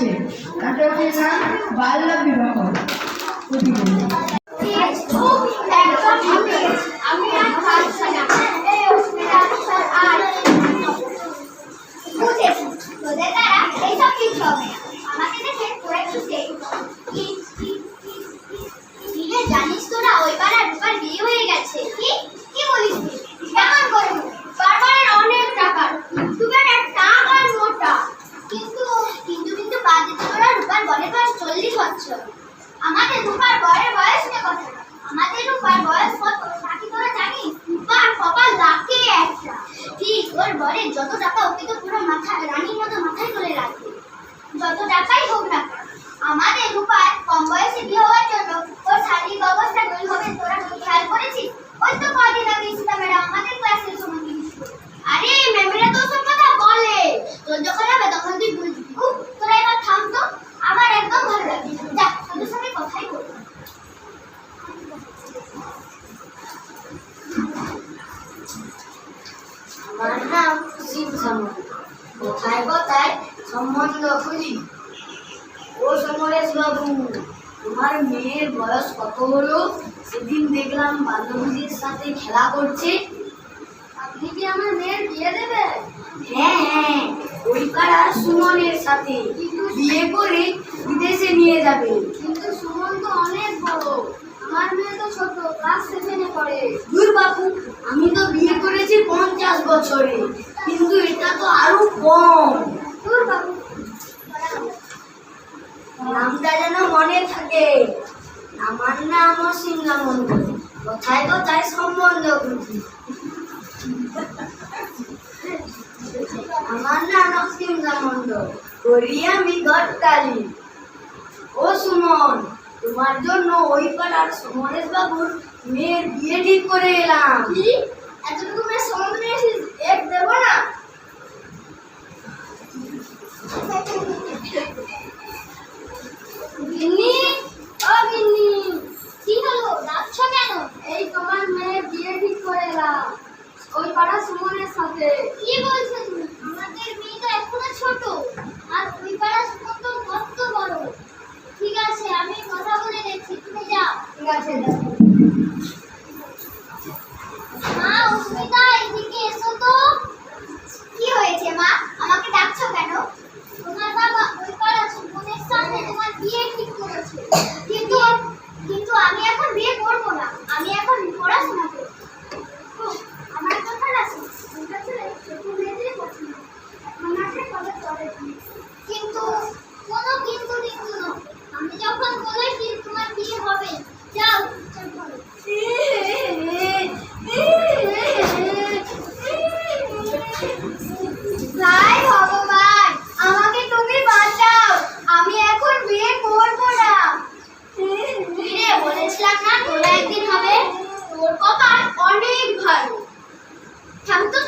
যাচ্ছে। নাটকের নাম বাল্য বিবাহ। জানিস তোরা ওই পাড়ার রূপার বিয়ে হয়ে গেছে? কি কি বলিস? কেমন করে? বারবারের অনেক টাকা, টাকার মোটা। কিন্তু কিন্তু কিন্তু বাদ দিতে তোরা রূপার বরের বয়স 40 বছর। আমাদের রূপার বরের বয়স নিয়ে কথা। আমাদের রূপার বয়স কত নাকি তোরা জানিস? রূপার কপাল লাখে একটা। ঠিক ওর বরের যত টাকা ওকে তো পুরো মাথায় রানীর মতো মাথায় তুলে রাখবে, যত টাকাই হোক না। আমাদের রূপার কম বয়সে বিয়ে হওয়ার জন্য ওর শারীরিক অবস্থা কি হবে তোরা খেয়াল করেছিস? ওই তো কদিন আগে ইসলাম ম্যাডাম আমাদের ক্লাসে সময় দিয়েছিল। আরে ম্যামেরা তো সব কথা বলে, তোর যখন হবে তখন তুই বুঝবি। তোরা এবার থাম তো, আমার একদম ভালো লাগছে। যা তোদের সঙ্গে কথাই বলবো। আমার নাম শিব সামন্ত। কোথায় কোথায় সম্বন্ধ খুঁজি। ও সমরেশ বাবু, তোমার মেয়ের বয়স কত হলো? সেদিন দেখলাম বান্ধবীদের সাথে খেলা করছে। আপনি কি আমার মেয়ের বিয়ে দেবেন? হ্যাঁ হ্যাঁ, ওই পাড়ার সুমনের সাথে বিয়ে করে বিদেশে নিয়ে যাবে। কিন্তু সুমন তো অনেক বড়, আমার মেয়ে তো ছোট, ক্লাস 7-এ পড়ে। দূর বাবু, আমি তো বিয়ে করেছি 50 বছরে, কিন্তু এটা তো আরো কম। দূর বাবু, নামটা যেন মনে থাকে। আমার নাম অসীম সামন্ত। কোথায় কোথায় সম্বন্ধ খুঁজি। আমার নাম অসীম সামন্ত, করি আমি ঘটকালি। ও সুমন, তোমার জন্য ওই পাড়ার সমরেশ বাবুর মেয়ের বিয়ে ঠিক করে এলাম। কি এতটুকু মেয়ে সম্বন্ধ নিয়ে এসেছিস? এক দেবো না? গিন্নি, ও গিন্নি, কি হলো? ডাকছো কেন? এই তোমার মেয়ের বিয়ে ঠিক করে এলাম ওই পাড়া সুমনের সাথে। কি বলছো তুমি? আমাদের মেয়ে তো এখনো ছোট, আর ওই পাড়া সুমন তো কত বড়। ঠিক আছে, আমি কথা বলে দেখছি, তুমি যাও। ঠিক আছে, দেখো। মা, অস্মিতা, এদিকে এসো তো। কি হয়েছে মা? আমাকে ডাকছো কেন? তোমার বাবা ওই পাড়া সুমনের সাথে তোমার বিয়ে ঠিক করেছে। কিন্তু কিন্তু আমি এখন বিয়ে করব না, আমি এখন পড়াশোনা করব। আমার কথা না শুনতে চলে ছোট মেয়েদের পছন্দ, আমাকে কবে করে। কিন্তু কোনো কিন্তু কিন্তু না, আমি যখন বলেছি তোমার বিয়ে হবে, যাও চল করো। হায় ভগবান, আমাকে তুমি বাঁচাও, আমি এখন বিয়ে করব না। রে বলেছিলাম না তোরা একদিন হবে, তোর কপাল অনেক ভালো। থাম তো।